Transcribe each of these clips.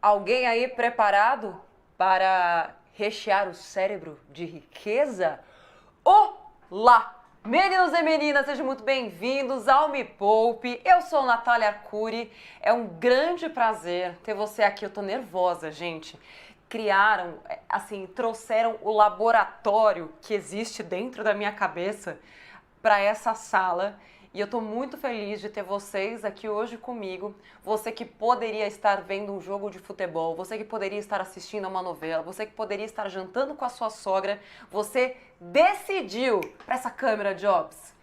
Alguém aí preparado para rechear o cérebro de riqueza? Olá! Meninos e meninas, sejam muito bem-vindos ao Me Poupe. Eu sou Natália Arcuri. É um grande prazer ter você aqui. Eu tô nervosa, gente. Criaram, assim, trouxeram o laboratório que existe dentro da minha cabeça para essa sala. E eu tô muito feliz de ter vocês aqui hoje comigo. Você que poderia estar vendo um jogo de futebol, você que poderia estar assistindo a uma novela, você que poderia estar jantando com a sua sogra, você decidiu para essa câmera, Jobs.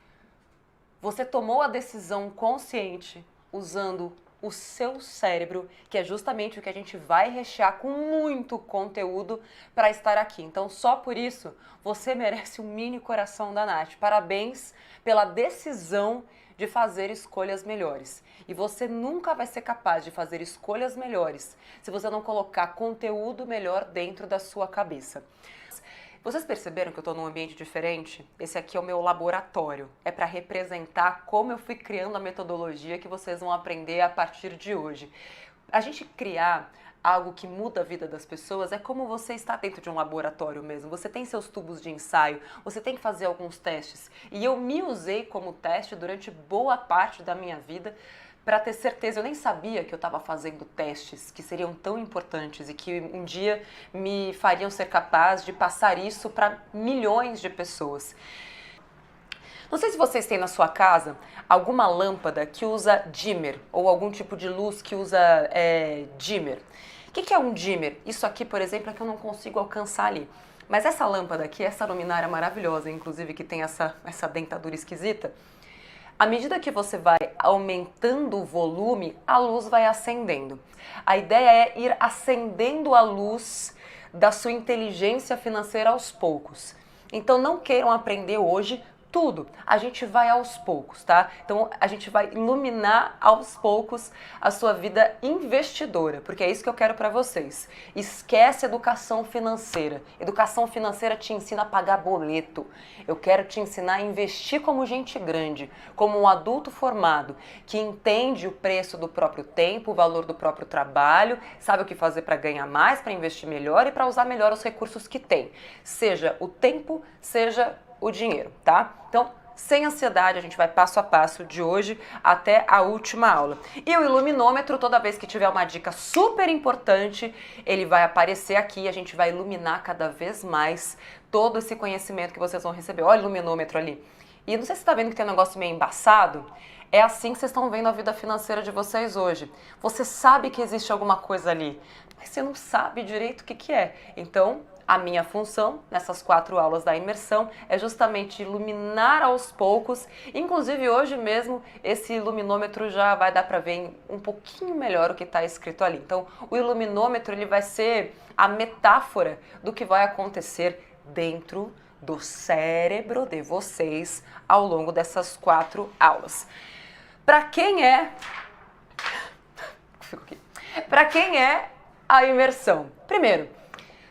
Você tomou a decisão consciente usando o seu cérebro, que é justamente o que a gente vai rechear com muito conteúdo para estar aqui. Então, só por isso, você merece um mini coração da Nath. Parabéns pela decisão de fazer escolhas melhores. E você nunca vai ser capaz de fazer escolhas melhores se você não colocar conteúdo melhor dentro da sua cabeça. Vocês perceberam que eu estou num ambiente diferente? Esse aqui é o meu laboratório. É para representar como eu fui criando a metodologia que vocês vão aprender a partir de hoje. A gente criar algo que muda a vida das pessoas é como você está dentro de um laboratório mesmo. Você tem seus tubos de ensaio, você tem que fazer alguns testes. E eu me usei como teste durante boa parte da minha vida para ter certeza. Eu nem sabia que eu estava fazendo testes que seriam tão importantes e que um dia me fariam ser capaz de passar isso para milhões de pessoas. Não sei se vocês têm na sua casa alguma lâmpada que usa dimmer ou algum tipo de luz que usa dimmer. O que é um dimmer? Isso aqui, por exemplo, é que eu não consigo alcançar ali. Mas essa lâmpada aqui, essa luminária maravilhosa, inclusive que tem essa dentadura esquisita, à medida que você vai aumentando o volume, a luz vai acendendo. A ideia é ir acendendo a luz da sua inteligência financeira aos poucos. Então não queiram aprender hoje tudo, a gente vai aos poucos, tá? Então a gente vai iluminar aos poucos a sua vida investidora, porque é isso que eu quero para vocês. Esquece educação financeira. Educação financeira te ensina a pagar boleto. Eu quero te ensinar a investir como gente grande, como um adulto formado, que entende o preço do próprio tempo, o valor do próprio trabalho, sabe o que fazer para ganhar mais, para investir melhor e para usar melhor os recursos que tem. Seja o tempo, seja o dinheiro, tá? Então, sem ansiedade, a gente vai passo a passo de hoje até a última aula. E o iluminômetro, toda vez que tiver uma dica super importante, ele vai aparecer aqui e a gente vai iluminar cada vez mais todo esse conhecimento que vocês vão receber. Olha o iluminômetro ali. E não sei se você tá vendo que tem um negócio meio embaçado. É assim que vocês estão vendo a vida financeira de vocês hoje. Você sabe que existe alguma coisa ali, mas você não sabe direito o que é. Então, a minha função nessas 4 aulas da imersão é justamente iluminar aos poucos. Inclusive hoje mesmo esse iluminômetro já vai dar para ver um pouquinho melhor o que está escrito ali. Então o iluminômetro ele vai ser a metáfora do que vai acontecer dentro do cérebro de vocês ao longo dessas 4 aulas. Para quem é a imersão? Primeiro,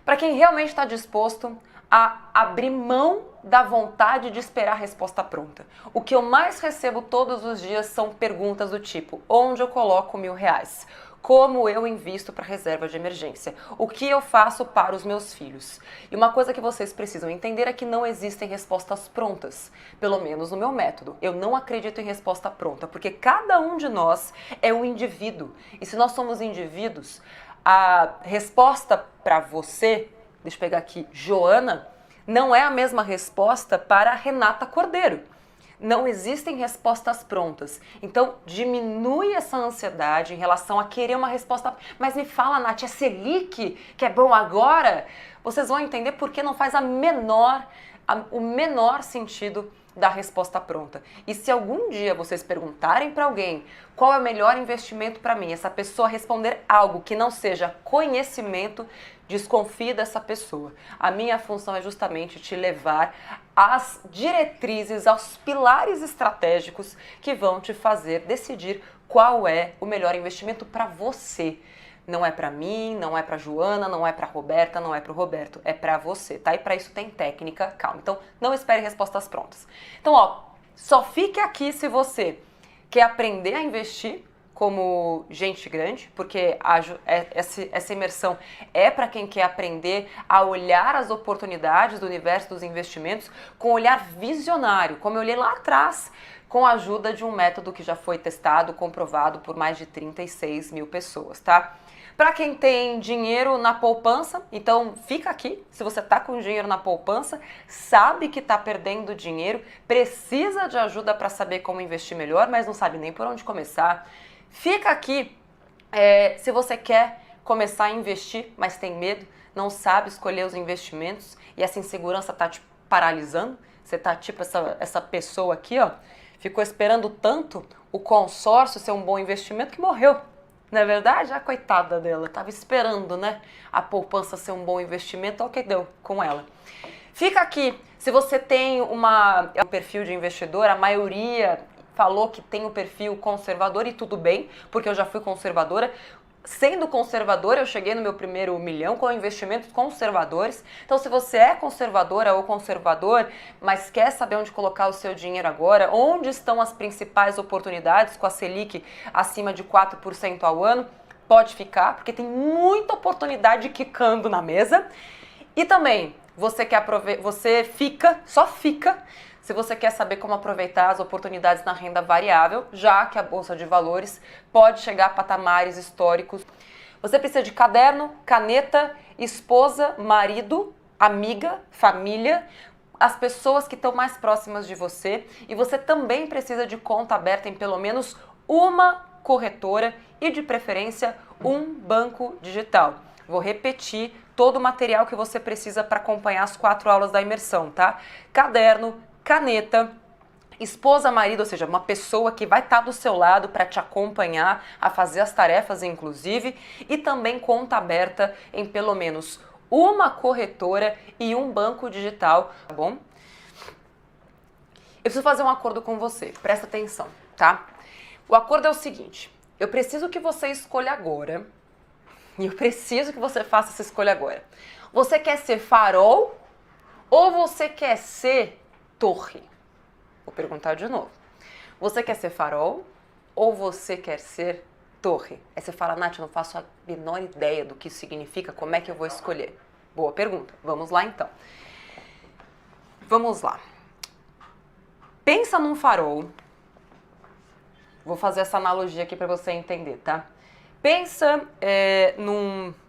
para quem realmente está disposto a abrir mão da vontade de esperar a resposta pronta. O que eu mais recebo todos os dias são perguntas do tipo: onde eu coloco R$1.000? Como eu invisto para reserva de emergência? O que eu faço para os meus filhos? E uma coisa que vocês precisam entender é que não existem respostas prontas, pelo menos no meu método. Eu não acredito em resposta pronta, porque cada um de nós é um indivíduo. E se nós somos indivíduos, a resposta para você, deixa eu pegar aqui, Joana, não é a mesma resposta para Renata Cordeiro. Não existem respostas prontas. Então, diminui essa ansiedade em relação a querer uma resposta. Mas me fala, Nath, é Selic que é bom agora? Vocês vão entender porque não faz o menor sentido da resposta pronta. E se algum dia vocês perguntarem para alguém qual é o melhor investimento para mim, essa pessoa responder algo que não seja conhecimento, desconfie dessa pessoa. A minha função é justamente te levar às diretrizes, aos pilares estratégicos que vão te fazer decidir qual é o melhor investimento para você. Não é pra mim, não é pra Joana, não é pra Roberta, não é pro Roberto, é pra você, tá? E pra isso tem técnica, calma. Então, não espere respostas prontas. Então, ó, só fique aqui se você quer aprender a investir como gente grande, porque essa imersão é para quem quer aprender a olhar as oportunidades do universo dos investimentos com um olhar visionário, como eu olhei lá atrás, com a ajuda de um método que já foi testado, comprovado por mais de 36 mil pessoas, tá? Para quem tem dinheiro na poupança, então fica aqui. Se você está com dinheiro na poupança, sabe que está perdendo dinheiro, precisa de ajuda para saber como investir melhor, mas não sabe nem por onde começar, fica aqui. Se você quer começar a investir, mas tem medo, não sabe escolher os investimentos e essa insegurança está te paralisando, você está tipo essa pessoa aqui, ó, ficou esperando tanto o consórcio ser um bom investimento que morreu. Não é verdade? A coitada dela, estava esperando, né? A poupança ser um bom investimento, olha o que deu com ela. Fica aqui, se você tem um perfil de investidor, a maioria falou que tem um perfil conservador e tudo bem, porque eu já fui conservadora. Sendo conservadora, eu cheguei no meu primeiro milhão com investimentos conservadores. Então, se você é conservadora ou conservador, mas quer saber onde colocar o seu dinheiro agora, onde estão as principais oportunidades com a Selic acima de 4% ao ano, pode ficar, porque tem muita oportunidade quicando na mesa. E também, você só fica se você quer saber como aproveitar as oportunidades na renda variável, já que a Bolsa de Valores pode chegar a patamares históricos. Você precisa de caderno, caneta, esposa, marido, amiga, família, as pessoas que estão mais próximas de você. E você também precisa de conta aberta em pelo menos uma corretora e, de preferência, um banco digital. Vou repetir todo o material que você precisa para acompanhar as 4 aulas da imersão, tá? Caderno, caneta, esposa, marido, ou seja, uma pessoa que vai estar do seu lado para te acompanhar a fazer as tarefas, inclusive, e também conta aberta em pelo menos uma corretora e um banco digital, tá bom? Eu preciso fazer um acordo com você, presta atenção, tá? O acordo é o seguinte, eu preciso que você escolha agora, e eu preciso que você faça essa escolha agora. Você quer ser farol ou você quer ser torre? Vou perguntar de novo. Você quer ser farol ou você quer ser torre? Aí você fala, Nath, eu não faço a menor ideia do que isso significa, como é que eu vou escolher? Boa pergunta. Vamos lá então. Vamos lá. Pensa num farol. Vou fazer essa analogia aqui para você entender, tá? Pensa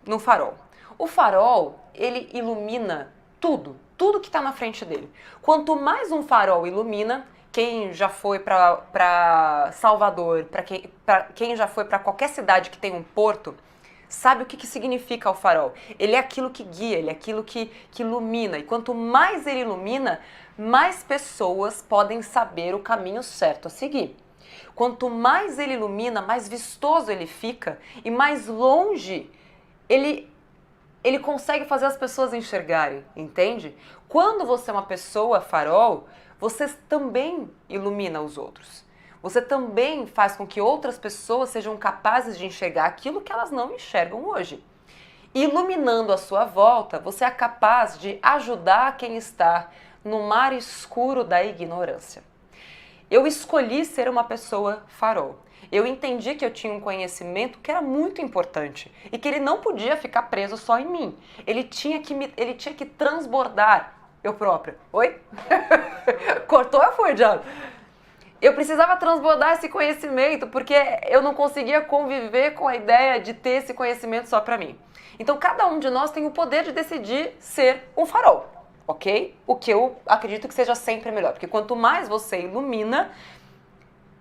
num farol. O farol, ele ilumina tudo que está na frente dele. Quanto mais um farol ilumina, quem já foi para Salvador, quem já foi para qualquer cidade que tem um porto, sabe o que significa o farol. Ele é aquilo que guia, ele é aquilo que ilumina. E quanto mais ele ilumina, mais pessoas podem saber o caminho certo a seguir. Quanto mais ele ilumina, mais vistoso ele fica e mais longe ele consegue fazer as pessoas enxergarem, entende? Quando você é uma pessoa farol, você também ilumina os outros. Você também faz com que outras pessoas sejam capazes de enxergar aquilo que elas não enxergam hoje. Iluminando a sua volta, você é capaz de ajudar quem está no mar escuro da ignorância. Eu escolhi ser uma pessoa farol. Eu entendi que eu tinha um conhecimento que era muito importante e que ele não podia ficar preso só em mim. Ele tinha que transbordar. Eu própria. Oi? Cortou ou foi, Diabo? Eu precisava transbordar esse conhecimento porque eu não conseguia conviver com a ideia de ter esse conhecimento só para mim. Então, cada um de nós tem o poder de decidir ser um farol, ok? O que eu acredito que seja sempre melhor, porque quanto mais você ilumina,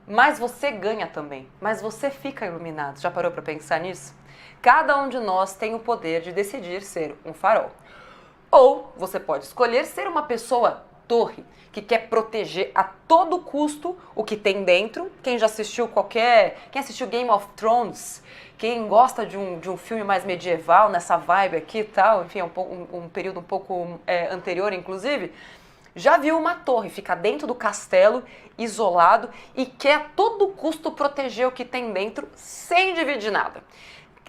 mais você ganha também, mais você fica iluminado. Já parou para pensar nisso? Cada um de nós tem o poder de decidir ser um farol. Ou você pode escolher ser uma pessoa torre, que quer proteger a todo custo o que tem dentro. Quem já assistiu quem assistiu Game of Thrones, quem gosta de um filme mais medieval, nessa vibe aqui e tal, enfim, um período um pouco anterior, inclusive, já viu uma torre, fica dentro do castelo, isolado, e quer a todo custo proteger o que tem dentro, sem dividir nada.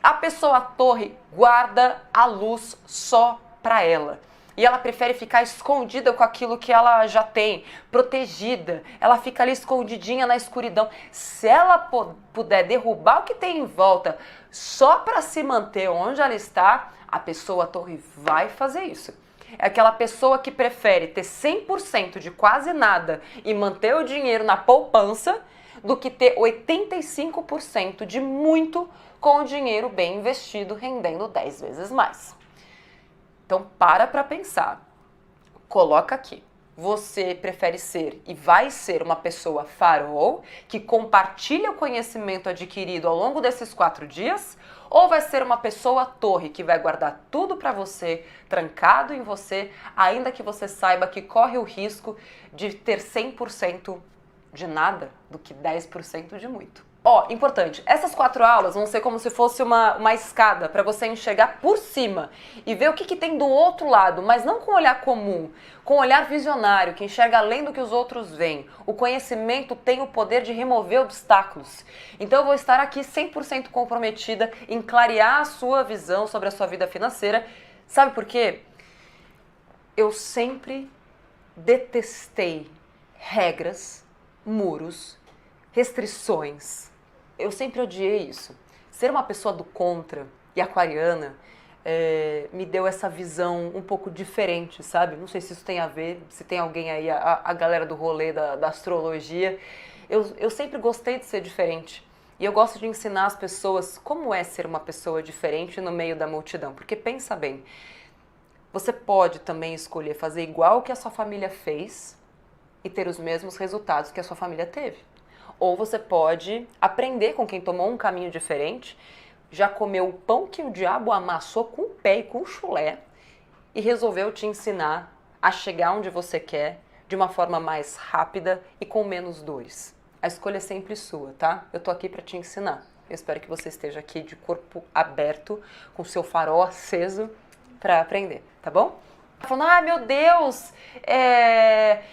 A pessoa torre guarda a luz só para ela. E ela prefere ficar escondida com aquilo que ela já tem, protegida. Ela fica ali escondidinha na escuridão. Se ela puder derrubar o que tem em volta só para se manter onde ela está, a pessoa torre vai fazer isso. É aquela pessoa que prefere ter 100% de quase nada e manter o dinheiro na poupança do que ter 85% de muito com o dinheiro bem investido, rendendo 10 vezes mais. Então, para pensar. Coloca aqui. Você prefere ser e vai ser uma pessoa farol que compartilha o conhecimento adquirido ao longo desses 4 dias? Ou vai ser uma pessoa torre que vai guardar tudo para você, trancado em você, ainda que você saiba que corre o risco de ter 100% de nada do que 10% de muito? Ó, importante, essas 4 aulas vão ser como se fosse uma escada para você enxergar por cima e ver o que tem do outro lado, mas não com olhar comum, com olhar visionário, que enxerga além do que os outros veem. O conhecimento tem o poder de remover obstáculos. Então eu vou estar aqui 100% comprometida em clarear a sua visão sobre a sua vida financeira. Sabe por quê? Eu sempre detestei regras, muros, restrições. Eu sempre odiei isso. Ser uma pessoa do contra e aquariana me deu essa visão um pouco diferente, sabe? Não sei se isso tem a ver, se tem alguém aí, a galera do rolê da astrologia. Eu sempre gostei de ser diferente. E eu gosto de ensinar as pessoas como é ser uma pessoa diferente no meio da multidão. Porque pensa bem, você pode também escolher fazer igual o que a sua família fez e ter os mesmos resultados que a sua família teve. Ou você pode aprender com quem tomou um caminho diferente, já comeu o pão que o diabo amassou com o pé e com o chulé e resolveu te ensinar a chegar onde você quer de uma forma mais rápida e com menos dores. A escolha é sempre sua, tá? Eu tô aqui para te ensinar. Eu espero que você esteja aqui de corpo aberto, com seu farol aceso para aprender, tá bom? Falando, meu Deus,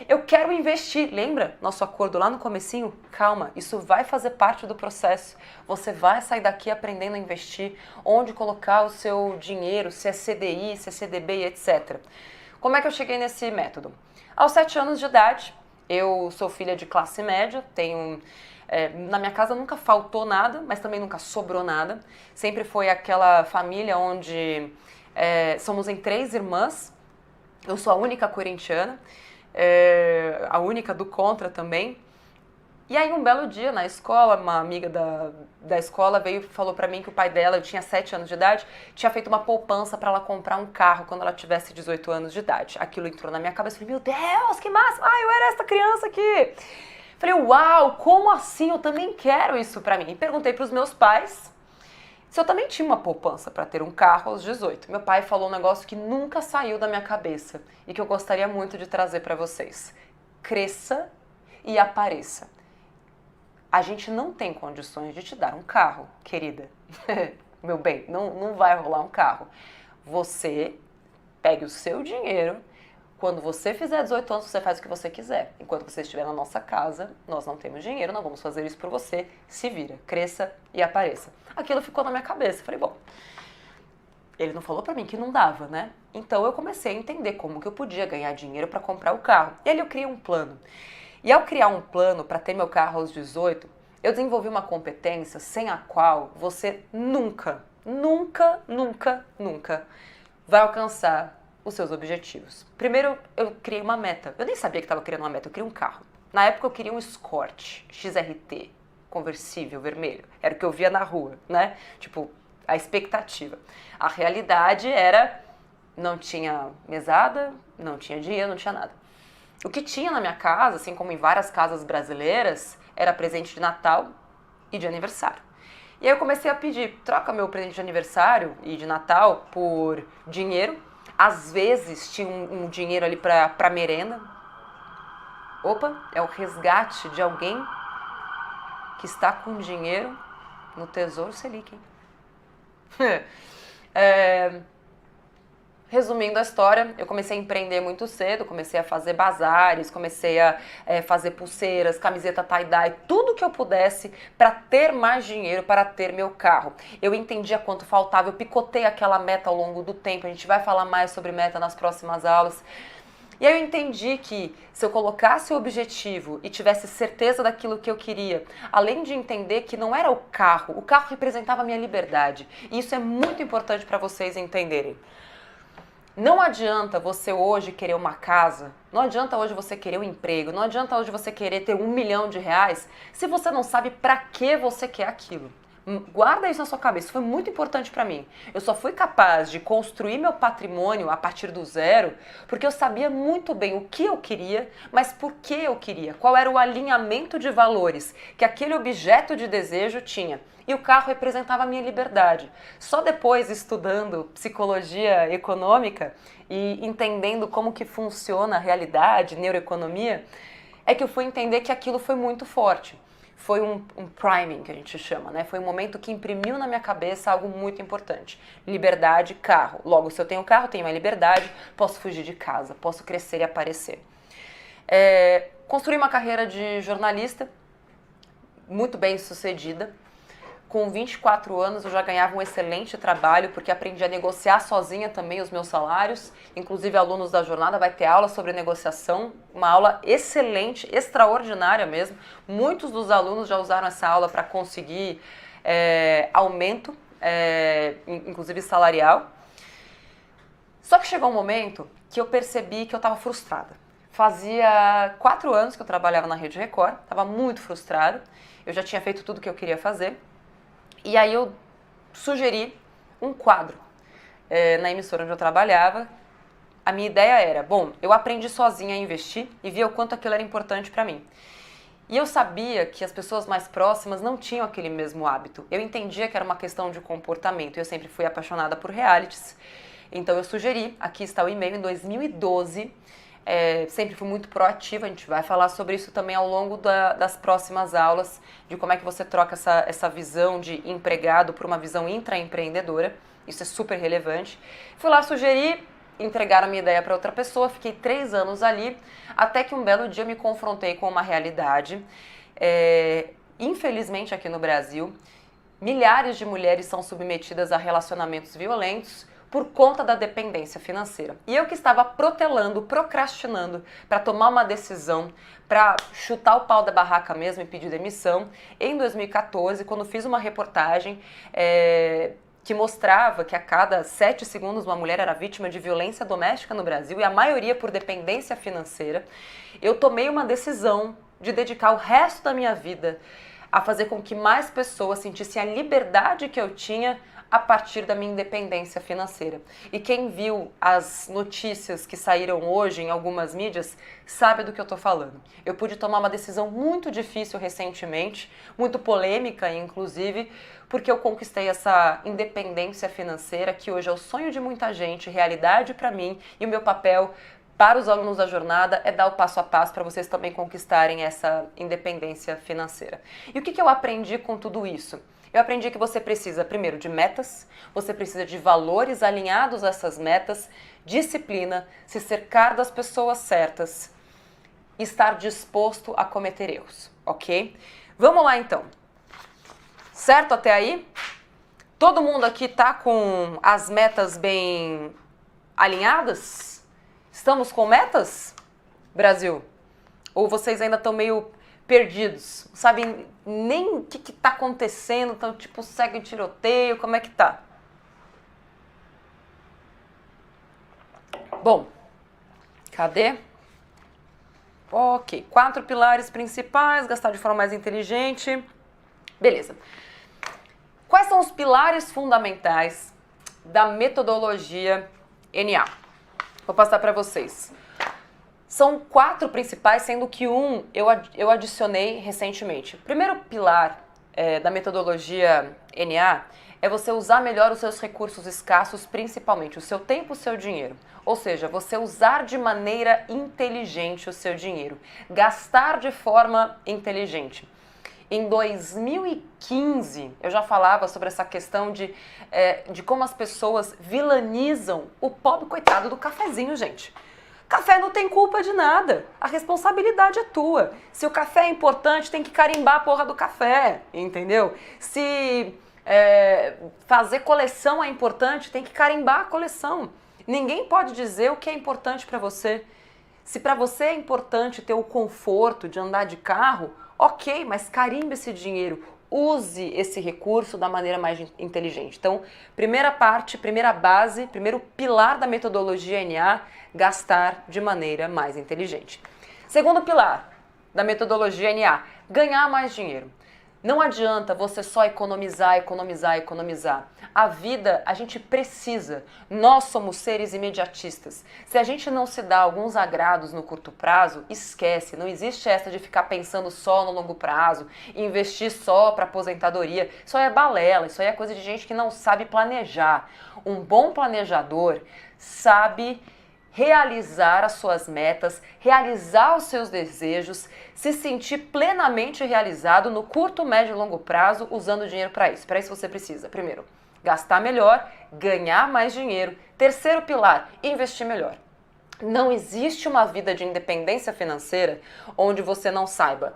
eu quero investir. Lembra nosso acordo lá no comecinho? Calma, isso vai fazer parte do processo. Você vai sair daqui aprendendo a investir, onde colocar o seu dinheiro, se é CDI, se é CDB, etc. Como é que eu cheguei nesse método? Aos 7 anos de idade, eu sou filha de classe média, na minha casa nunca faltou nada, mas também nunca sobrou nada. Sempre foi aquela família onde somos em 3 irmãs. Eu sou a única corintiana, a única do contra também. E aí um belo dia na escola, uma amiga da escola veio e falou pra mim que o pai dela, eu tinha 7 anos de idade, tinha feito uma poupança pra ela comprar um carro quando ela tivesse 18 anos de idade. Aquilo entrou na minha cabeça, eu falei, meu Deus, que massa, eu era essa criança aqui. Falei, uau, como assim? Eu também quero isso pra mim. E perguntei pros meus pais se eu também tinha uma poupança para ter um carro aos 18. Meu pai falou um negócio que nunca saiu da minha cabeça e que eu gostaria muito de trazer para vocês. Cresça e apareça. A gente não tem condições de te dar um carro, querida. Meu bem, não vai rolar um carro. Você pegue o seu dinheiro. Quando você fizer 18 anos, você faz o que você quiser. Enquanto você estiver na nossa casa, nós não temos dinheiro, não vamos fazer isso por você. Se vira, cresça e apareça. Aquilo ficou na minha cabeça. Falei, bom, ele não falou pra mim que não dava, né? Então eu comecei a entender como que eu podia ganhar dinheiro para comprar o carro. E aí eu criei um plano. E ao criar um plano para ter meu carro aos 18, eu desenvolvi uma competência sem a qual você nunca vai alcançar os seus objetivos. Primeiro, eu criei uma meta. Eu nem sabia que estava criando uma meta, eu criei um carro. Na época eu queria um Escort XRT, conversível, vermelho. Era o que eu via na rua, né? Tipo, a expectativa. A realidade era, não tinha mesada, não tinha dinheiro, não tinha nada. O que tinha na minha casa, assim como em várias casas brasileiras, era presente de Natal e de aniversário. E aí eu comecei a pedir, troca meu presente de aniversário e de Natal por dinheiro. Às vezes tinha um dinheiro ali pra merenda. Opa, é o resgate de alguém que está com dinheiro no Tesouro Selic, hein? resumindo a história, eu comecei a empreender muito cedo, comecei a fazer bazares, comecei a fazer pulseiras, camiseta tie-dye, tudo que eu pudesse para ter mais dinheiro, para ter meu carro. Eu entendia quanto faltava, eu picotei aquela meta ao longo do tempo, a gente vai falar mais sobre meta nas próximas aulas. E aí eu entendi que se eu colocasse o objetivo e tivesse certeza daquilo que eu queria, além de entender que não era o carro representava a minha liberdade. E isso é muito importante para vocês entenderem. Não adianta você hoje querer uma casa, não adianta hoje você querer um emprego, não adianta hoje você querer ter R$1 milhão se você não sabe para que você quer aquilo. Guarda isso na sua cabeça, isso foi muito importante para mim. Eu só fui capaz de construir meu patrimônio a partir do zero porque eu sabia muito bem o que eu queria, mas por que eu queria, qual era o alinhamento de valores que aquele objeto de desejo tinha. E o carro representava a minha liberdade. Só depois, estudando psicologia econômica e entendendo como que funciona a realidade, neuroeconomia, é que eu fui entender que aquilo foi muito forte. Foi um priming, que a gente chama, né? Foi um momento que imprimiu na minha cabeça algo muito importante. Liberdade, carro. Logo, se eu tenho carro, tenho a liberdade, posso fugir de casa, posso crescer e aparecer. Construí uma carreira de jornalista, muito bem sucedida. Com 24 anos eu já ganhava um excelente trabalho, porque aprendi a negociar sozinha também os meus salários. Inclusive, alunos da jornada vai ter aula sobre negociação, uma aula excelente, extraordinária mesmo. Muitos dos alunos já usaram essa aula para conseguir aumento, inclusive salarial. Só que chegou um momento que eu percebi que eu estava frustrada. Fazia 4 anos que eu trabalhava na Rede Record, estava muito frustrada. Eu já tinha feito tudo o que eu queria fazer. E aí eu sugeri um quadro na emissora onde eu trabalhava. A minha ideia era, bom, eu aprendi sozinha a investir e via o quanto aquilo era importante para mim. E eu sabia que as pessoas mais próximas não tinham aquele mesmo hábito. Eu entendia que era uma questão de comportamento. Eu sempre fui apaixonada por realities. Então eu sugeri, aqui está o e-mail, em 2012... sempre fui muito proativa, a gente vai falar sobre isso também ao longo das próximas aulas, de como é que você troca essa visão de empregado por uma visão intraempreendedora, isso é super relevante. Fui lá sugerir, entregar a minha ideia para outra pessoa, fiquei 3 anos ali, até que um belo dia eu me confrontei com uma realidade. Infelizmente aqui no Brasil, milhares de mulheres são submetidas a relacionamentos violentos, por conta da dependência financeira. E eu que estava protelando, procrastinando para tomar uma decisão, para chutar o pau da barraca mesmo e pedir demissão, em 2014, quando fiz uma reportagem que mostrava que a cada 7 segundos uma mulher era vítima de violência doméstica no Brasil, e a maioria por dependência financeira, eu tomei uma decisão de dedicar o resto da minha vida a fazer com que mais pessoas sentissem a liberdade que eu tinha a partir da minha independência financeira. E quem viu as notícias que saíram hoje em algumas mídias sabe do que eu tô falando. Eu pude tomar uma decisão muito difícil recentemente, muito polêmica inclusive, porque eu conquistei essa independência financeira que hoje é o sonho de muita gente, realidade para mim, e o meu papel para os alunos da jornada é dar o passo a passo para vocês também conquistarem essa independência financeira. E o que eu aprendi com tudo isso? Eu aprendi que você precisa, primeiro, de metas, você precisa de valores alinhados a essas metas, disciplina, se cercar das pessoas certas, estar disposto a cometer erros, ok? Vamos lá então. Certo até aí? Todo mundo aqui tá com as metas bem alinhadas? Estamos com metas, Brasil? Ou vocês ainda estão meio perdidos, não sabem nem o que tá acontecendo, então tipo, segue o tiroteio, como é que tá? Bom, cadê? Ok, 4 pilares principais, gastar de forma mais inteligente, beleza. Quais são os pilares fundamentais da metodologia NA? Vou passar para vocês. São 4 principais, sendo que um eu adicionei recentemente. O primeiro pilar da metodologia NA é você usar melhor os seus recursos escassos, principalmente o seu tempo e o seu dinheiro. Ou seja, você usar de maneira inteligente o seu dinheiro. Gastar de forma inteligente. Em 2015, eu já falava sobre essa questão de como as pessoas vilanizam o pobre coitado do cafezinho, gente. Café não tem culpa de nada, a responsabilidade é tua. Se o café é importante, tem que carimbar a porra do café, entendeu? Se fazer coleção é importante, tem que carimbar a coleção. Ninguém pode dizer o que é importante para você. Se para você é importante ter o conforto de andar de carro, ok, mas carimbe esse dinheiro, use esse recurso da maneira mais inteligente. Então, primeira parte, primeira base, primeiro pilar da metodologia NA, gastar de maneira mais inteligente. Segundo pilar da metodologia NA, ganhar mais dinheiro. Não adianta você só economizar, economizar, economizar. A vida, a gente precisa. Nós somos seres imediatistas. Se a gente não se dá alguns agrados no curto prazo, esquece. Não existe essa de ficar pensando só no longo prazo, investir só para aposentadoria. Isso aí é balela, isso aí é coisa de gente que não sabe planejar. Um bom planejador sabe realizar as suas metas, realizar os seus desejos, se sentir plenamente realizado no curto, médio e longo prazo usando o dinheiro para isso. Para isso você precisa, primeiro, gastar melhor, ganhar mais dinheiro. Terceiro pilar, investir melhor. Não existe uma vida de independência financeira onde você não saiba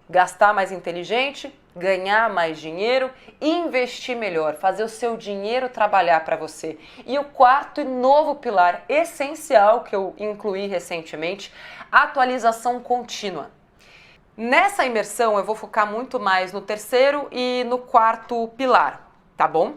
gastar mais inteligente, ganhar mais dinheiro, investir melhor, fazer o seu dinheiro trabalhar para você. E o quarto e novo pilar essencial que eu incluí recentemente, atualização contínua. Nessa imersão eu vou focar muito mais no terceiro e no quarto pilar, tá bom?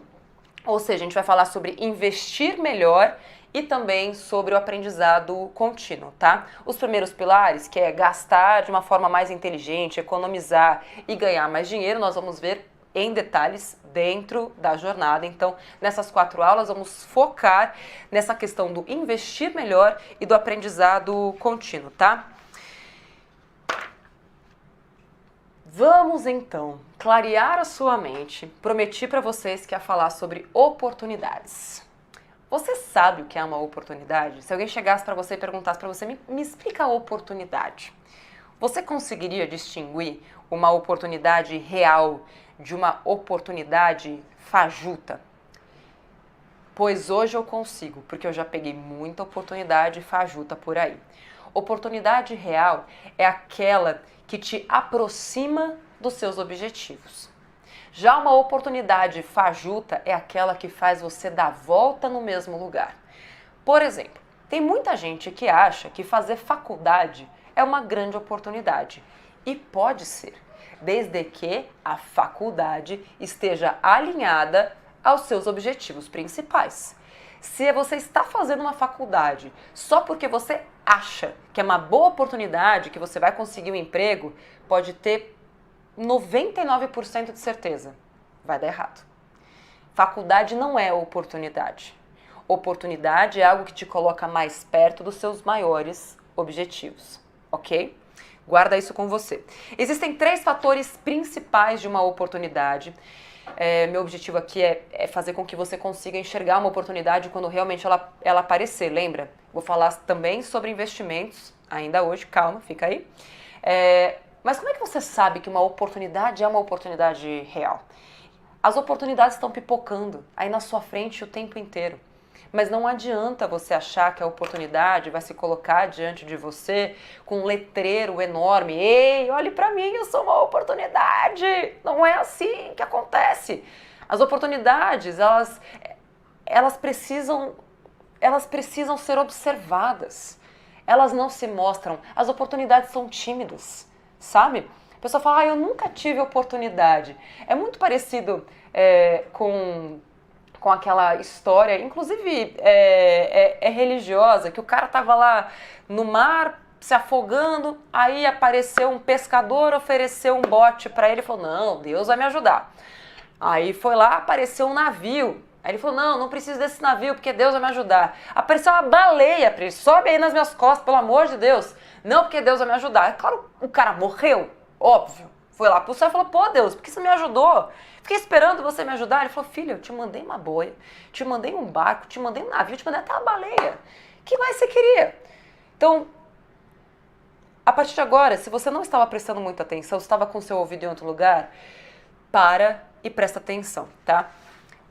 Ou seja, a gente vai falar sobre investir melhor e também sobre o aprendizado contínuo, tá? Os primeiros pilares, que é gastar de uma forma mais inteligente, economizar e ganhar mais dinheiro, nós vamos ver em detalhes dentro da jornada. Então, nessas 4 aulas, vamos focar nessa questão do investir melhor e do aprendizado contínuo, tá? Vamos então clarear a sua mente. Prometi para vocês que ia falar sobre oportunidades. Você sabe o que é uma oportunidade? Se alguém chegasse para você e perguntasse para você, me explica a oportunidade. Você conseguiria distinguir uma oportunidade real de uma oportunidade fajuta? Pois hoje eu consigo, porque eu já peguei muita oportunidade fajuta por aí. Oportunidade real é aquela que te aproxima dos seus objetivos. Já uma oportunidade fajuta é aquela que faz você dar volta no mesmo lugar. Por exemplo, tem muita gente que acha que fazer faculdade é uma grande oportunidade. E pode ser, desde que a faculdade esteja alinhada aos seus objetivos principais. Se você está fazendo uma faculdade só porque você acha que é uma boa oportunidade, que você vai conseguir um emprego, pode ter 99% de certeza, vai dar errado. Faculdade não é oportunidade. Oportunidade é algo que te coloca mais perto dos seus maiores objetivos, ok? Guarda isso com você. Existem 3 fatores principais de uma oportunidade. Meu objetivo aqui é fazer com que você consiga enxergar uma oportunidade quando realmente ela aparecer, lembra? Vou falar também sobre investimentos, ainda hoje, calma, fica aí. Mas como é que você sabe que uma oportunidade é uma oportunidade real? As oportunidades estão pipocando aí na sua frente o tempo inteiro. Mas não adianta você achar que a oportunidade vai se colocar diante de você com um letreiro enorme. Ei, olhe para mim, eu sou uma oportunidade. Não é assim que acontece. As oportunidades, elas precisam ser observadas. Elas não se mostram. As oportunidades são tímidas, sabe? A pessoa fala, eu nunca tive oportunidade. É muito parecido com aquela história, inclusive religiosa, que o cara tava lá no mar se afogando, aí apareceu um pescador, ofereceu um bote para ele e falou, não, Deus vai me ajudar. Aí foi lá, apareceu um navio, aí ele falou, não preciso desse navio porque Deus vai me ajudar. Apareceu uma baleia para ele, sobe aí nas minhas costas, pelo amor de Deus. Não, porque Deus vai me ajudar. É claro, o cara morreu, óbvio. Foi lá pro céu e falou, pô Deus, por que você me ajudou? Fiquei esperando você me ajudar. Ele falou, filho, eu te mandei uma boia, te mandei um barco, te mandei um navio, te mandei até uma baleia. O que mais você queria? Então, A partir de agora, se você não estava prestando muita atenção, estava com seu ouvido em outro lugar, para e presta atenção, tá?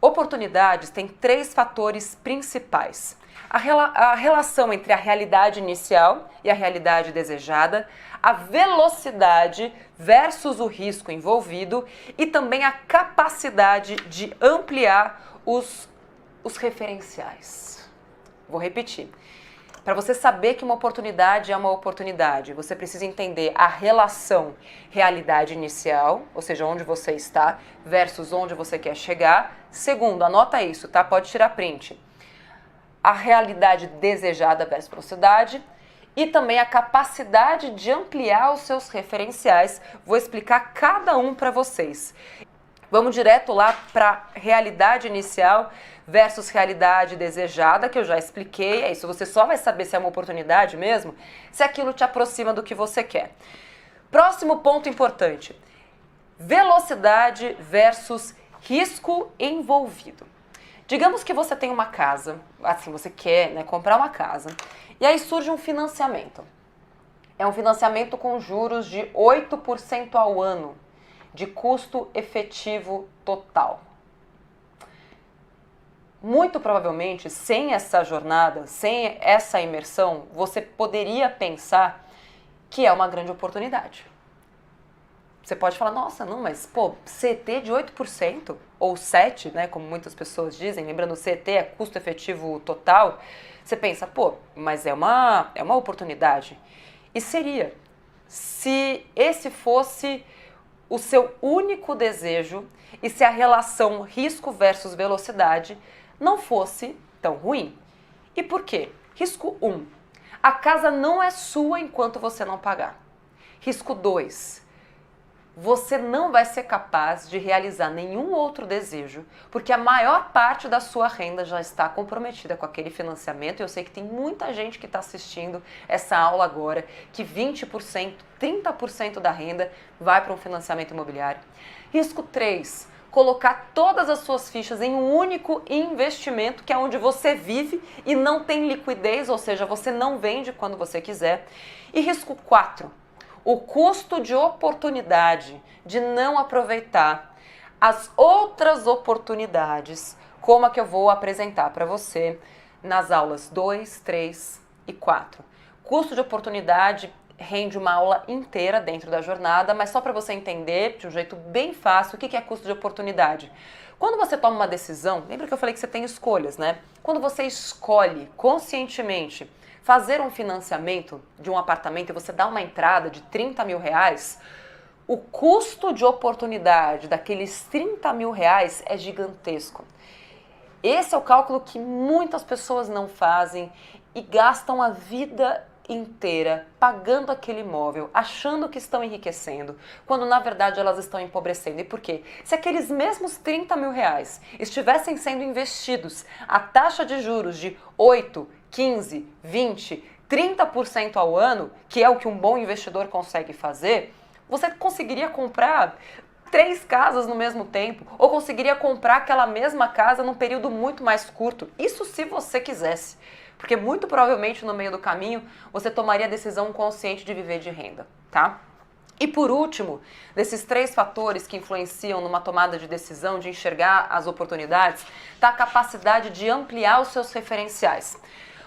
Oportunidades têm 3 fatores principais. A relação entre a realidade inicial e a realidade desejada, a velocidade versus o risco envolvido e também a capacidade de ampliar os referenciais. Vou repetir. Para você saber que uma oportunidade é uma oportunidade, você precisa entender a relação realidade inicial, ou seja, onde você está, versus onde você quer chegar. Segundo, anota isso, tá? Pode tirar print. A realidade desejada versus velocidade e também a capacidade de ampliar os seus referenciais. Vou explicar cada um para vocês. Vamos direto lá para realidade inicial versus realidade desejada, que eu já expliquei. É isso, você só vai saber se é uma oportunidade mesmo se aquilo te aproxima do que você quer. Próximo ponto importante: velocidade versus risco envolvido. Digamos que você tem uma casa, assim, você quer, né, comprar uma casa, e aí surge um financiamento. É um financiamento com juros de 8% ao ano, de custo efetivo total. Muito provavelmente, sem essa jornada, sem essa imersão, você poderia pensar que é uma grande oportunidade. Você pode falar, nossa, não, mas pô, CT de 8% ou 7%, né, como muitas pessoas dizem, lembrando, CT é custo efetivo total, você pensa, pô, mas é uma oportunidade. E seria, se esse fosse o seu único desejo e se a relação risco versus velocidade não fosse tão ruim. E por quê? Risco 1. A casa não é sua enquanto você não pagar. Risco 2. Você não vai ser capaz de realizar nenhum outro desejo, porque a maior parte da sua renda já está comprometida com aquele financiamento. Eu sei que tem muita gente que está assistindo essa aula agora, que 20%, 30% da renda vai para um financiamento imobiliário. Risco 3. Colocar todas as suas fichas em um único investimento, que é onde você vive e não tem liquidez, ou seja, você não vende quando você quiser. E risco 4. O custo de oportunidade de não aproveitar as outras oportunidades, como a que eu vou apresentar para você nas aulas 2, 3 e 4. Custo de oportunidade rende uma aula inteira dentro da jornada, mas só para você entender de um jeito bem fácil o que é custo de oportunidade. Quando você toma uma decisão, lembra que eu falei que você tem escolhas, né? Quando você escolhe conscientemente fazer um financiamento de um apartamento e você dá uma entrada de 30 mil reais, o custo de oportunidade daqueles 30 mil reais é gigantesco. Esse é o cálculo que muitas pessoas não fazem e gastam a vida inteira pagando aquele imóvel, achando que estão enriquecendo, quando na verdade elas estão empobrecendo. E por quê? Se aqueles mesmos 30 mil reais estivessem sendo investidos a taxa de juros de 8, 15, 20, 30% ao ano, que é o que um bom investidor consegue fazer, você conseguiria comprar 3 casas no mesmo tempo, ou conseguiria comprar aquela mesma casa num período muito mais curto. Isso se você quisesse. Porque muito provavelmente no meio do caminho você tomaria a decisão consciente de viver de renda, tá? E por último, desses 3 fatores que influenciam numa tomada de decisão, de enxergar as oportunidades, tá a capacidade de ampliar os seus referenciais.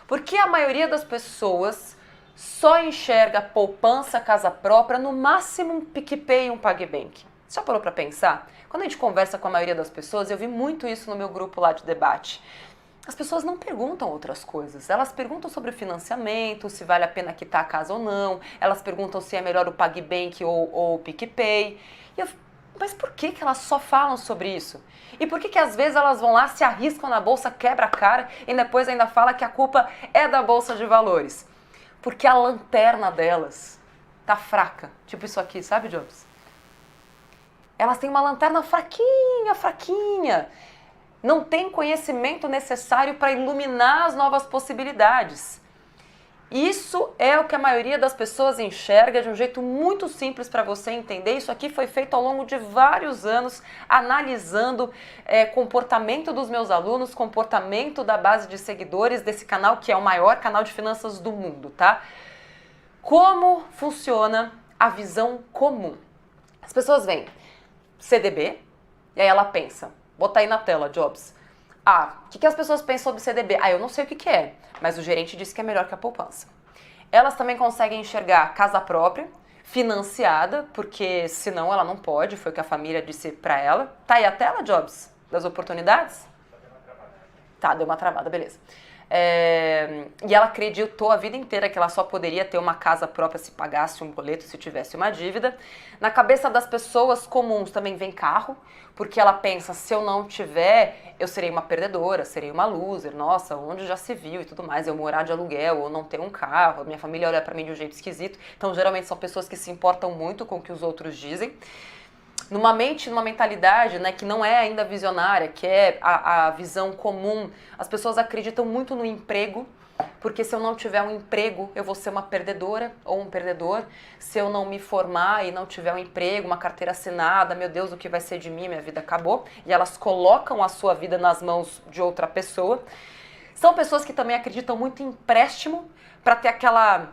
Porque a maioria das pessoas só enxerga poupança, casa própria, no máximo um PicPay e um PagBank. Você já parou para pensar? Quando a gente conversa com a maioria das pessoas, eu vi muito isso no meu grupo lá de debate. As pessoas não perguntam outras coisas, elas perguntam sobre o financiamento, se vale a pena quitar a casa ou não, elas perguntam se é melhor o PagBank ou o PicPay. Mas por que elas só falam sobre isso? E por que às vezes elas vão lá, se arriscam na bolsa, quebra a cara e depois ainda fala que a culpa é da bolsa de valores? Porque a lanterna delas tá fraca, tipo isso aqui, sabe, Jobs? Elas têm uma lanterna fraquinha, fraquinha. Não tem conhecimento necessário para iluminar as novas possibilidades. Isso é o que a maioria das pessoas enxerga de um jeito muito simples para você entender. Isso aqui foi feito ao longo de vários anos, analisando comportamento dos meus alunos, comportamento da base de seguidores desse canal, que é o maior canal de finanças do mundo, tá? Como funciona a visão comum? As pessoas veem CDB e aí ela pensa, bota aí na tela, Jobs. O que as pessoas pensam sobre CDB? Eu não sei o que é, mas o gerente disse que é melhor que a poupança. Elas também conseguem enxergar casa própria, financiada, porque senão ela não pode, foi o que a família disse pra ela. Tá aí a tela, Jobs, das oportunidades? Tá, deu uma travada, beleza. E ela acreditou a vida inteira que ela só poderia ter uma casa própria se pagasse um boleto, se tivesse uma dívida. Na cabeça das pessoas comuns também vem carro, porque ela pensa, se eu não tiver, eu serei uma perdedora, serei uma loser, nossa, onde já se viu e tudo mais, eu morar de aluguel ou não ter um carro, minha família olha pra mim de um jeito esquisito. Então, geralmente são pessoas que se importam muito com o que os outros dizem. Numa mentalidade, né, que não é ainda visionária, que é a visão comum, as pessoas acreditam muito no emprego, porque se eu não tiver um emprego, eu vou ser uma perdedora ou um perdedor. Se eu não me formar e não tiver um emprego, uma carteira assinada, meu Deus, o que vai ser de mim? Minha vida acabou. E elas colocam a sua vida nas mãos de outra pessoa. São pessoas que também acreditam muito em empréstimo para ter aquela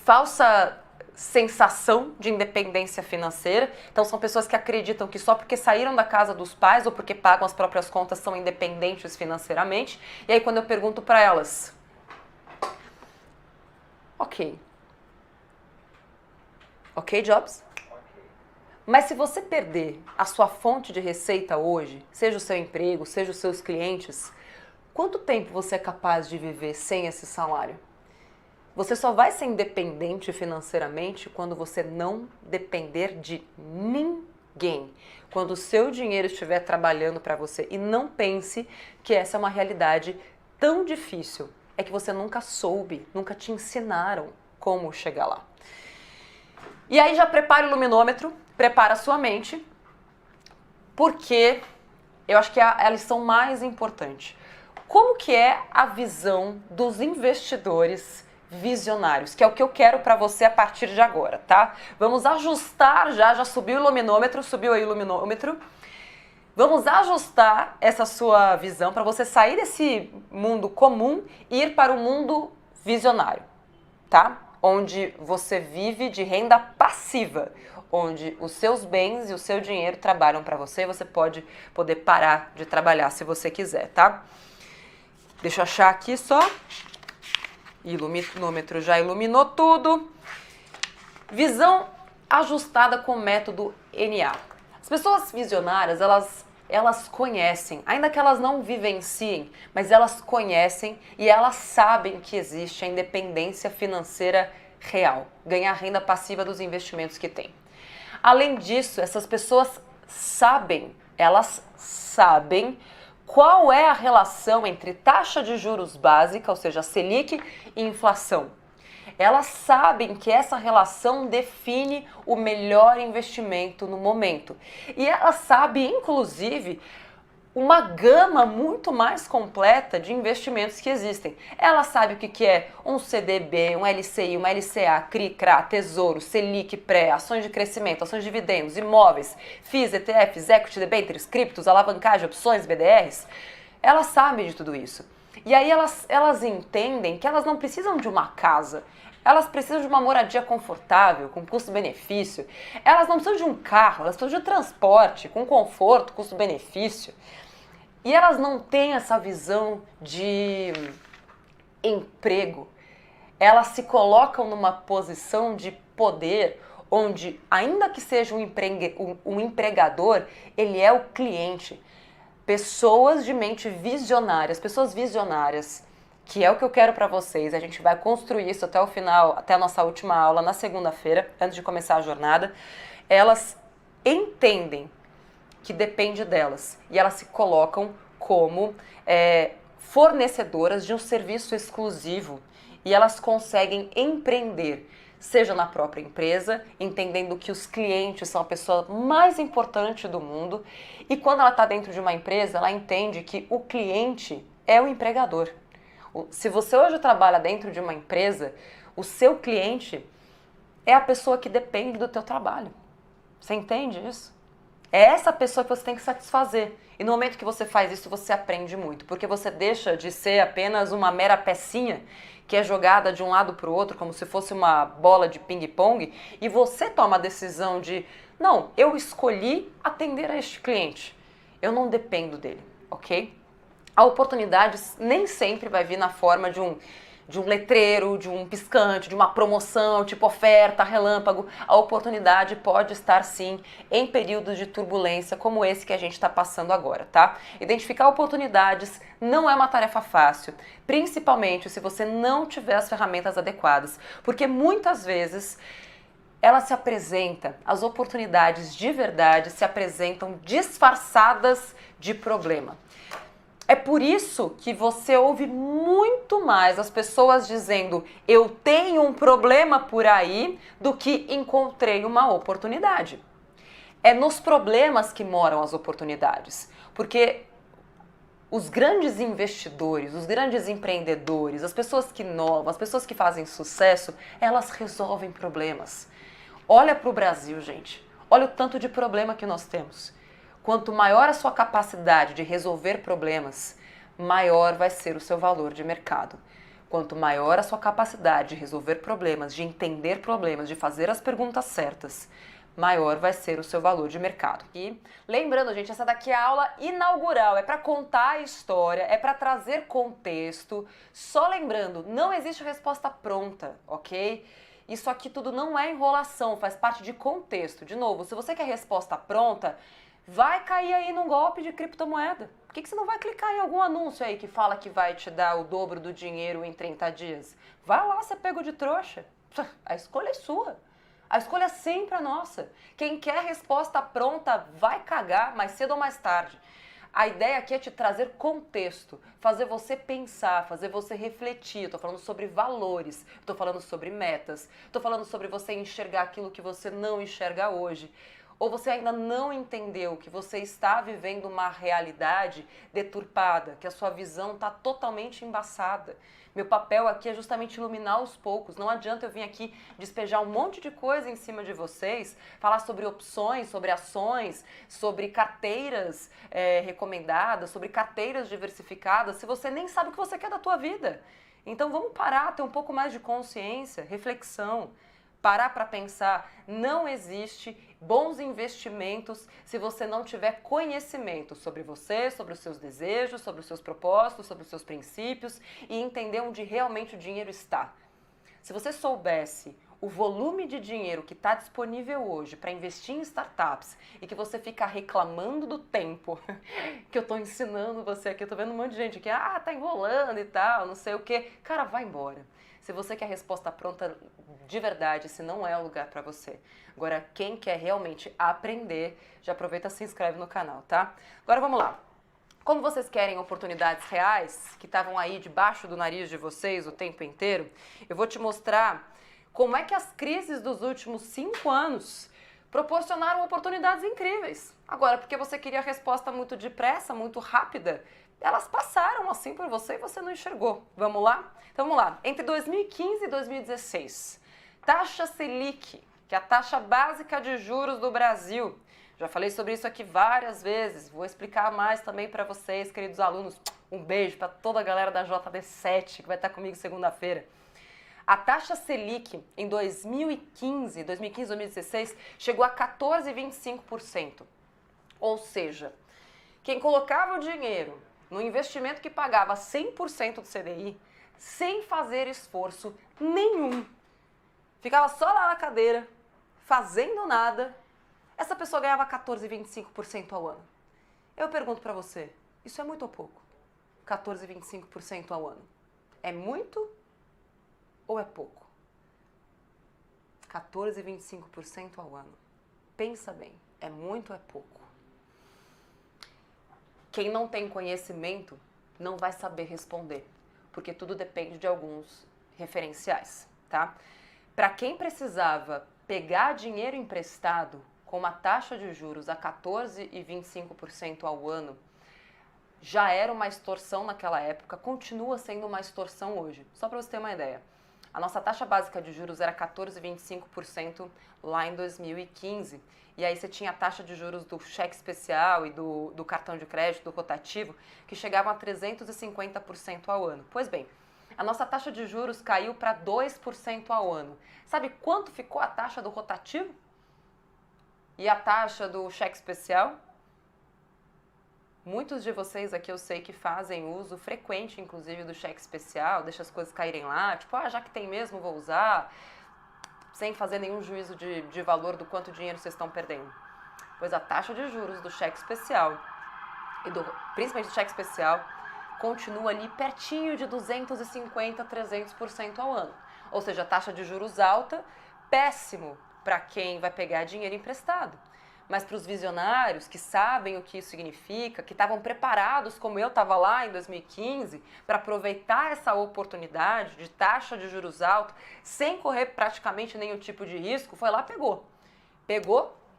falsa sensação de independência financeira. Então são pessoas que acreditam que só porque saíram da casa dos pais ou porque pagam as próprias contas são independentes financeiramente. E aí quando eu pergunto para elas, ok, Jobs? Mas se você perder a sua fonte de receita hoje, seja o seu emprego, seja os seus clientes, quanto tempo você é capaz de viver sem esse salário? Você só vai ser independente financeiramente quando você não depender de ninguém. Quando o seu dinheiro estiver trabalhando para você. E não pense que essa é uma realidade tão difícil. É que você nunca soube, nunca te ensinaram como chegar lá. E aí já prepara o luminômetro, prepara a sua mente, porque eu acho que é a lição mais importante. Como que é a visão dos investidores visionários, que é o que eu quero para você a partir de agora, tá? Vamos ajustar já subiu o luminômetro, subiu aí o luminômetro. Vamos ajustar essa sua visão para você sair desse mundo comum e ir para o mundo visionário, tá? Onde você vive de renda passiva, onde os seus bens e o seu dinheiro trabalham para você e você pode poder parar de trabalhar se você quiser, tá? Deixa eu achar aqui só. Iluminômetro já iluminou tudo. Visão ajustada com o método NA. As pessoas visionárias, elas conhecem, ainda que elas não vivenciem, mas elas conhecem e elas sabem que existe a independência financeira real, ganhar renda passiva dos investimentos que tem. Além disso, essas pessoas elas sabem qual é a relação entre taxa de juros básica, ou seja, Selic, e inflação. Elas sabem que essa relação define o melhor investimento no momento. E elas sabem, inclusive, uma gama muito mais completa de investimentos que existem. Ela sabe o que é um CDB, um LCI, uma LCA, CRI, CRA, Tesouro, Selic, Pré, ações de crescimento, ações de dividendos, imóveis, FIIs, ETFs, equity, debêntures, criptos, alavancagem, opções, BDRs. Elas sabem de tudo isso. E aí elas entendem que elas não precisam de uma casa. Elas precisam de uma moradia confortável, com custo-benefício. Elas não precisam de um carro, elas precisam de transporte, com conforto, custo-benefício. E elas não têm essa visão de emprego. Elas se colocam numa posição de poder onde, ainda que seja um empregador, ele é o cliente. Pessoas de mente visionárias, pessoas visionárias, que é o que eu quero para vocês. A gente vai construir isso até o final, até a nossa última aula na segunda-feira, antes de começar a jornada. Elas entendem que depende delas e elas se colocam como fornecedoras de um serviço exclusivo e elas conseguem empreender, seja na própria empresa, entendendo que os clientes são a pessoa mais importante do mundo, e quando ela está dentro de uma empresa, ela entende que o cliente é o empregador. Se você hoje trabalha dentro de uma empresa, o seu cliente é a pessoa que depende do teu trabalho. Você entende isso? É essa pessoa que você tem que satisfazer. E no momento que você faz isso, você aprende muito. Porque você deixa de ser apenas uma mera pecinha que é jogada de um lado para o outro, como se fosse uma bola de ping-pong, e você toma a decisão de, não, eu escolhi atender a este cliente. Eu não dependo dele, ok? A oportunidade nem sempre vai vir na forma de um letreiro, de um piscante, de uma promoção, tipo oferta, relâmpago. A oportunidade pode estar sim em períodos de turbulência como esse que a gente está passando agora, tá? Identificar oportunidades não é uma tarefa fácil, principalmente se você não tiver as ferramentas adequadas, porque muitas vezes ela se apresenta, as oportunidades de verdade se apresentam disfarçadas de problema. É por isso que você ouve muito mais as pessoas dizendo eu tenho um problema por aí do que encontrei uma oportunidade. É nos problemas que moram as oportunidades, porque os grandes investidores, os grandes empreendedores, as pessoas que inovam, as pessoas que fazem sucesso, elas resolvem problemas. Olha para o Brasil, gente. Olha o tanto de problema que nós temos. Quanto maior a sua capacidade de resolver problemas, maior vai ser o seu valor de mercado. Quanto maior a sua capacidade de resolver problemas, de entender problemas, de fazer as perguntas certas, maior vai ser o seu valor de mercado. E lembrando, gente, essa daqui é a aula inaugural, é para contar a história, é para trazer contexto. Só lembrando, não existe resposta pronta, ok? Isso aqui tudo não é enrolação, faz parte de contexto. De novo, se você quer resposta pronta, vai cair aí num golpe de criptomoeda. Por que você não vai clicar em algum anúncio aí que fala que vai te dar o dobro do dinheiro em 30 dias? Vai lá ser pego de trouxa. A escolha é sua. A escolha é sempre a nossa. Quem quer resposta pronta vai cagar mais cedo ou mais tarde. A ideia aqui é te trazer contexto, fazer você pensar, fazer você refletir. Estou falando sobre valores, estou falando sobre metas, estou falando sobre você enxergar aquilo que você não enxerga hoje. Ou você ainda não entendeu que você está vivendo uma realidade deturpada, que a sua visão está totalmente embaçada. Meu papel aqui é justamente iluminar aos poucos. Não adianta eu vir aqui despejar um monte de coisa em cima de vocês, falar sobre opções, sobre ações, sobre carteiras recomendadas, sobre carteiras diversificadas, se você nem sabe o que você quer da tua vida. Então vamos parar, ter um pouco mais de consciência, reflexão. Parar para pensar, não existe bons investimentos se você não tiver conhecimento sobre você, sobre os seus desejos, sobre os seus propósitos, sobre os seus princípios e entender onde realmente o dinheiro está. Se você soubesse o volume de dinheiro que está disponível hoje para investir em startups e que você fica reclamando do tempo que eu estou ensinando você aqui, eu estou vendo um monte de gente que tá enrolando e tal, não sei o quê. Cara, vai embora. Se você quer a resposta pronta de verdade, esse não é o lugar para você. Agora, quem quer realmente aprender, já aproveita e se inscreve no canal, tá? Agora vamos lá. Como vocês querem oportunidades reais, que estavam aí debaixo do nariz de vocês o tempo inteiro, eu vou te mostrar como é que as crises dos últimos 5 anos proporcionaram oportunidades incríveis. Agora, porque você queria a resposta muito depressa, muito rápida, elas passaram assim por você e você não enxergou. Vamos lá? Então vamos lá. Entre 2015 e 2016, taxa Selic, que é a taxa básica de juros do Brasil. Já falei sobre isso aqui várias vezes, vou explicar mais também para vocês, queridos alunos. Um beijo para toda a galera da JD7 que vai estar comigo segunda-feira. A taxa Selic em 2015, 2016, chegou a 14,25%. Ou seja, quem colocava o dinheiro no investimento que pagava 100% do CDI, sem fazer esforço nenhum, ficava só lá na cadeira, fazendo nada, essa pessoa ganhava 14,25% ao ano. Eu pergunto para você, isso é muito ou pouco? 14,25% ao ano. É muito ou é pouco? 14,25% ao ano. Pensa bem, é muito ou é pouco? Quem não tem conhecimento não vai saber responder, porque tudo depende de alguns referenciais, tá? Para quem precisava pegar dinheiro emprestado com uma taxa de juros a 14,25% ao ano, já era uma extorsão naquela época, continua sendo uma extorsão hoje. Só para você ter uma ideia. A nossa taxa básica de juros era 14,25% lá em 2015. E aí você tinha a taxa de juros do cheque especial e do cartão de crédito, do rotativo, que chegavam a 350% ao ano. Pois bem, a nossa taxa de juros caiu para 2% ao ano. Sabe quanto ficou a taxa do rotativo? E a taxa do cheque especial? Muitos de vocês aqui eu sei que fazem uso frequente, inclusive, do cheque especial, deixa as coisas caírem lá, tipo, já que tem mesmo, vou usar, sem fazer nenhum juízo de valor do quanto dinheiro vocês estão perdendo. Pois a taxa de juros do cheque especial, principalmente do cheque especial, continua ali pertinho de 250%, 300% ao ano. Ou seja, a taxa de juros alta, péssimo para quem vai pegar dinheiro emprestado. Mas para os visionários que sabem o que isso significa, que estavam preparados, como eu estava lá em 2015, para aproveitar essa oportunidade de taxa de juros alta, sem correr praticamente nenhum tipo de risco, foi lá, pegou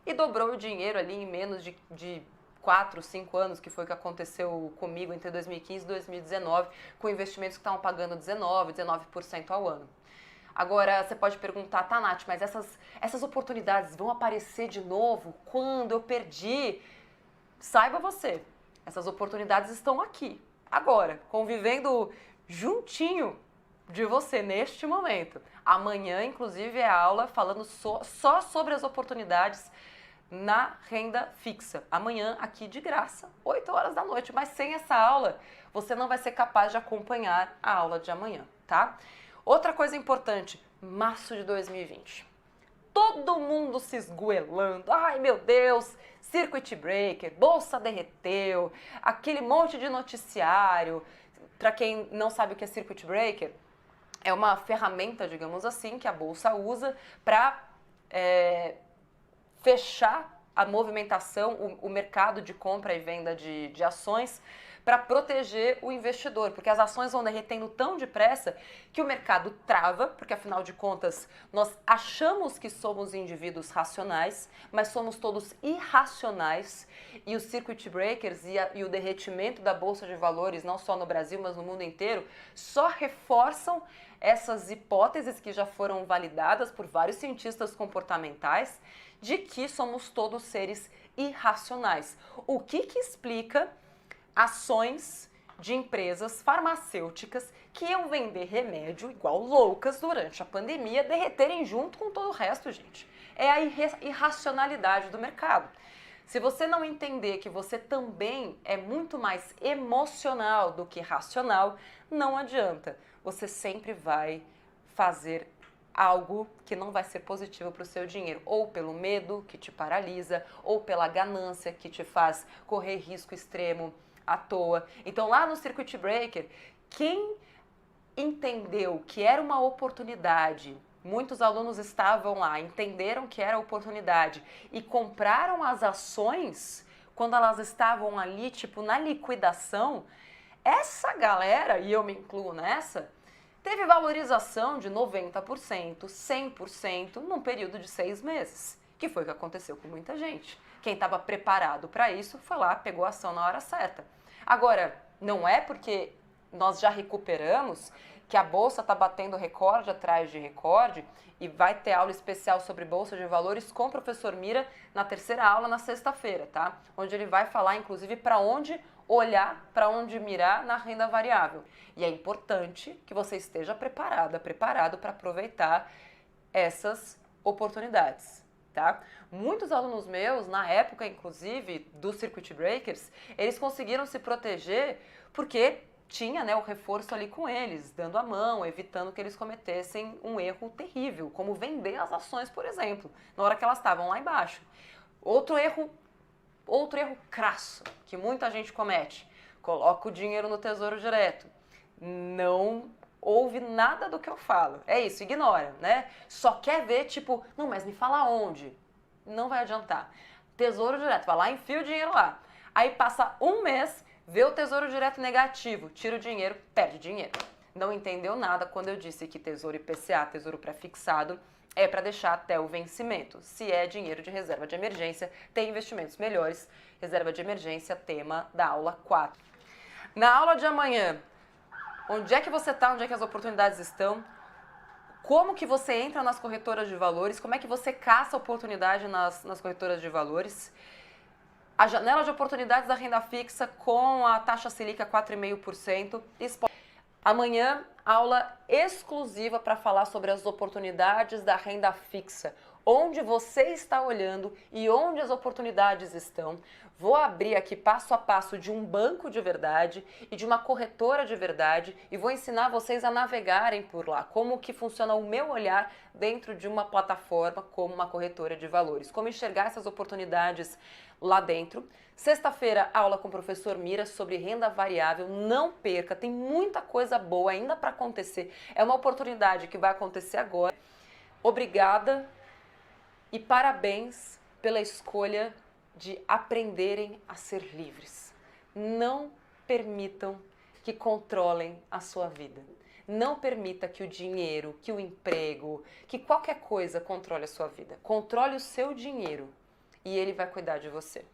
e dobrou o dinheiro ali em menos de 4, 5 anos, que foi o que aconteceu comigo entre 2015 e 2019, com investimentos que estavam pagando 19% ao ano. Agora, você pode perguntar, tá, Nath, mas essas oportunidades vão aparecer de novo quando eu perdi? Saiba você, essas oportunidades estão aqui, agora, convivendo juntinho de você neste momento. Amanhã, inclusive, é a aula falando só sobre as oportunidades na renda fixa. Amanhã, aqui de graça, 8 horas da noite. Mas sem essa aula, você não vai ser capaz de acompanhar a aula de amanhã, tá? Outra coisa importante, março de 2020. Todo mundo se esgoelando. Ai, meu Deus, circuit breaker, bolsa derreteu, aquele monte de noticiário. Para quem não sabe o que é circuit breaker, é uma ferramenta, digamos assim, que a bolsa usa para fechar a movimentação, o mercado de compra e venda de ações, para proteger o investidor, porque as ações vão derretendo tão depressa que o mercado trava, porque afinal de contas nós achamos que somos indivíduos racionais, mas somos todos irracionais, e os circuit breakers e o derretimento da bolsa de valores, não só no Brasil, mas no mundo inteiro, só reforçam essas hipóteses que já foram validadas por vários cientistas comportamentais de que somos todos seres irracionais. O que explica ações de empresas farmacêuticas que iam vender remédio igual loucas durante a pandemia, derreterem junto com todo o resto, gente. É a irracionalidade do mercado. Se você não entender que você também é muito mais emocional do que racional, não adianta. Você sempre vai fazer algo que não vai ser positivo para o seu dinheiro, ou pelo medo que te paralisa, ou pela ganância que te faz correr risco extremo à toa. Então lá no Circuit Breaker, quem entendeu que era uma oportunidade, muitos alunos estavam lá, entenderam que era oportunidade e compraram as ações quando elas estavam ali, tipo, na liquidação, essa galera, e eu me incluo nessa, teve valorização de 90%, 100% num período de 6 meses, que foi o que aconteceu com muita gente. Quem estava preparado para isso foi lá, pegou a ação na hora certa. Agora, não é porque nós já recuperamos que a bolsa está batendo recorde atrás de recorde, e vai ter aula especial sobre bolsa de valores com o professor Mira na terceira aula na sexta-feira, tá? Onde ele vai falar, inclusive, para onde olhar, para onde mirar na renda variável. E é importante que você esteja preparado para aproveitar essas oportunidades, tá? Muitos alunos meus, na época, inclusive, dos Circuit Breakers, eles conseguiram se proteger porque tinha, né, o reforço ali com eles, dando a mão, evitando que eles cometessem um erro terrível, como vender as ações, por exemplo, na hora que elas estavam lá embaixo. Outro erro crasso que muita gente comete: coloca o dinheiro no Tesouro Direto. Não ouve nada do que eu falo. É isso, ignora, né? Só quer ver, tipo, não, mas me fala onde. Não vai adiantar. Tesouro Direto, vai lá, enfia o dinheiro lá. Aí passa um mês, vê o Tesouro Direto negativo, tira o dinheiro, perde dinheiro. Não entendeu nada quando eu disse que Tesouro IPCA, Tesouro Pré-fixado, é para deixar até o vencimento. Se é dinheiro de reserva de emergência, tem investimentos melhores. Reserva de emergência, tema da aula 4. Na aula de amanhã, onde é que você está? Onde é que as oportunidades estão? Como que você entra nas corretoras de valores, como é que você caça oportunidade nas corretoras de valores. A janela de oportunidades da renda fixa com a taxa Selic a 4,5%. Amanhã, aula exclusiva para falar sobre as oportunidades da renda fixa. Onde você está olhando e onde as oportunidades estão. Vou abrir aqui passo a passo de um banco de verdade e de uma corretora de verdade e vou ensinar vocês a navegarem por lá, como que funciona o meu olhar dentro de uma plataforma como uma corretora de valores, como enxergar essas oportunidades lá dentro. Sexta-feira, aula com o professor Mira sobre renda variável. Não perca, tem muita coisa boa ainda para acontecer. É uma oportunidade que vai acontecer agora. Obrigada e parabéns pela escolha de aprenderem a ser livres. Não permitam que controlem a sua vida. Não permita que o dinheiro, que o emprego, que qualquer coisa controle a sua vida. Controle o seu dinheiro e ele vai cuidar de você.